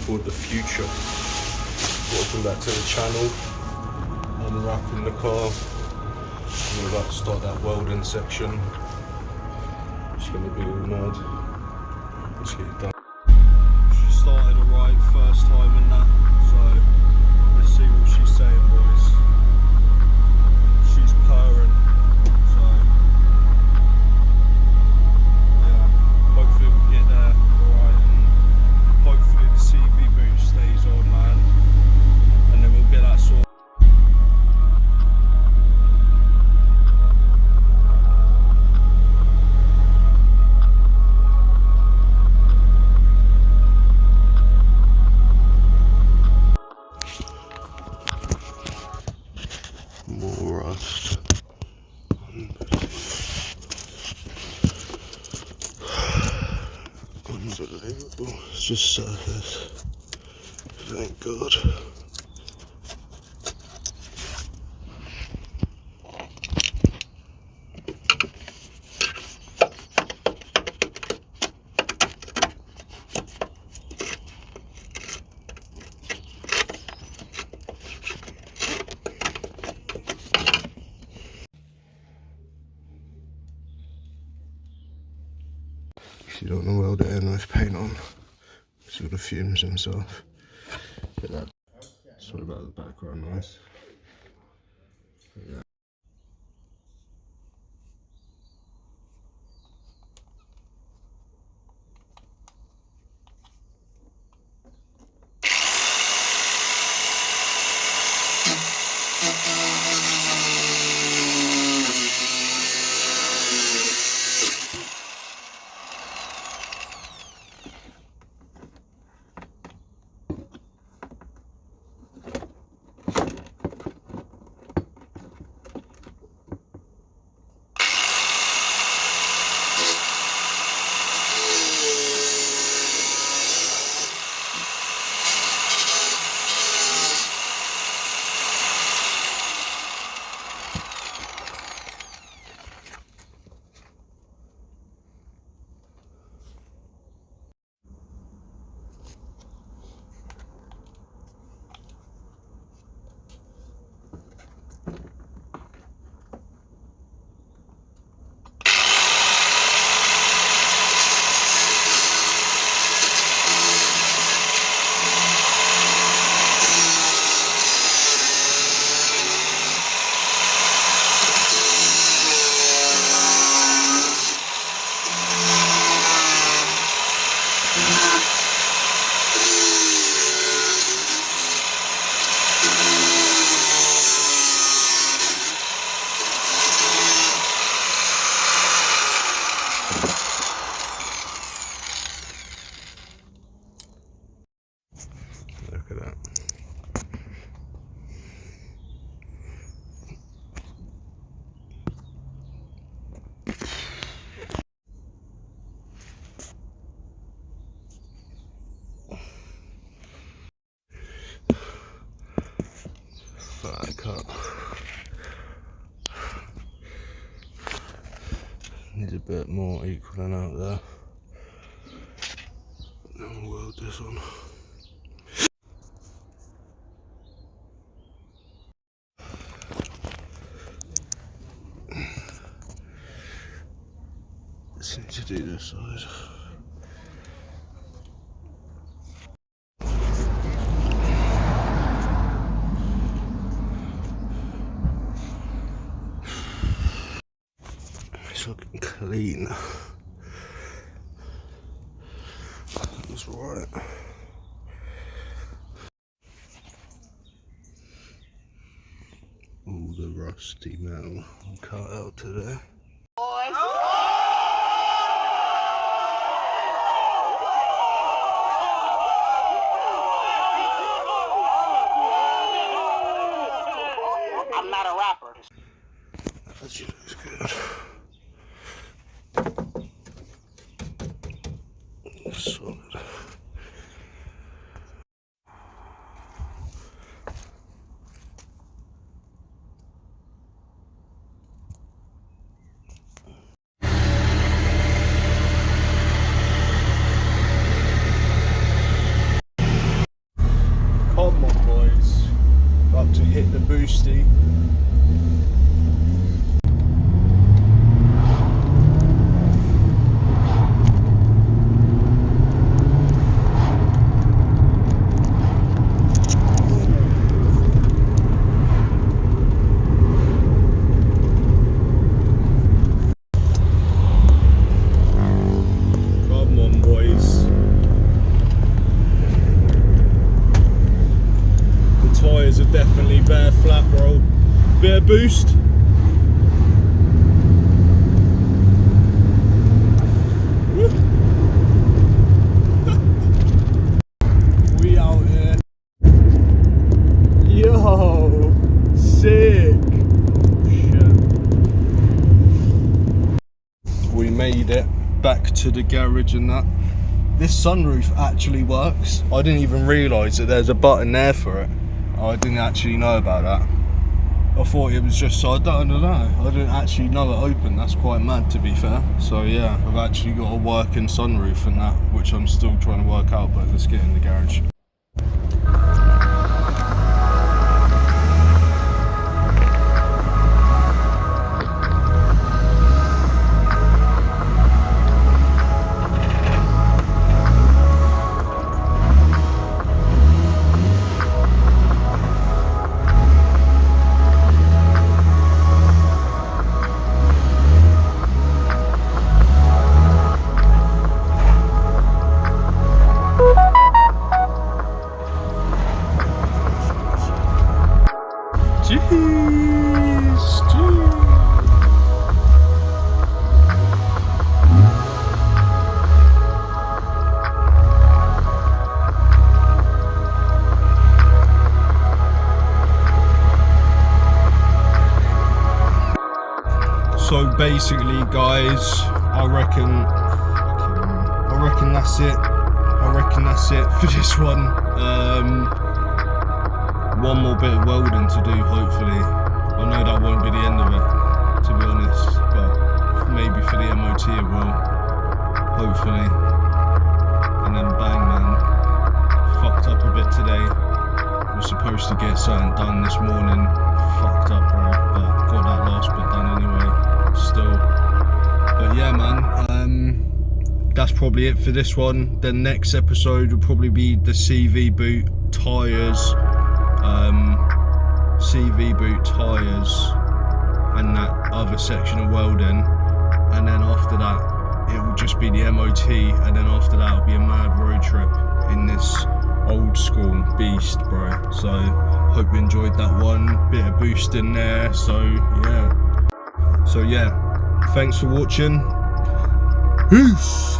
for the future. Welcome back to the channel. Unwrapping the car. We're about to start that welding section. It's going to be all mad. Let's get it done. She started alright first time and that, so let's see what she's saying, boys. She's purring, so yeah, hopefully we'll get there alright, and hopefully the CV boot stays on, man, and then we'll get that sorted. More rust. Unbelievable. It's just surface. Thank God. If you don't know weld it in with paint on, sort of fumes himself. But that. Sorry about the background noise. Yeah. Look at that. FIAT cut. Needs a bit more equaling out there. Then we'll weld this on. Seem to do this side. It's looking clean. That's right. All the rusty metal cut out today. I'm not a rapper. That looks good. Solid. boosty. Come on, boys. The tyres are definitely bare flat, bro. Bit of boost. We out here. Yo, sick. Shit. We made it back to the garage and that. This sunroof actually works. I didn't even realise that there's a button there for it. I didn't actually know about that. I thought it was just, I don't know. I didn't actually know it opened. That's quite mad, to be fair. So yeah, I've actually got a working sunroof and that, which I'm still trying to work out, but let's get in the garage. So basically, guys, I reckon that's it. I reckon that's it for this one. One more bit of welding to do, hopefully. I know that won't be the end of it, to be honest, but maybe for the MOT it will, hopefully. And then bang, man. Fucked up a bit today. Was supposed to get something done this morning. Fucked up, bro, but got that last bit done anyway. Still, but yeah, man, that's probably it for this one. The next episode will probably be the CV boot tyres, and that other section of welding, and then after that it will just be the MOT, and then after that it'll be a mad road trip in this old school beast, bro. So hope you enjoyed that one. Bit of boost in there. So yeah, thanks for watching. Peace.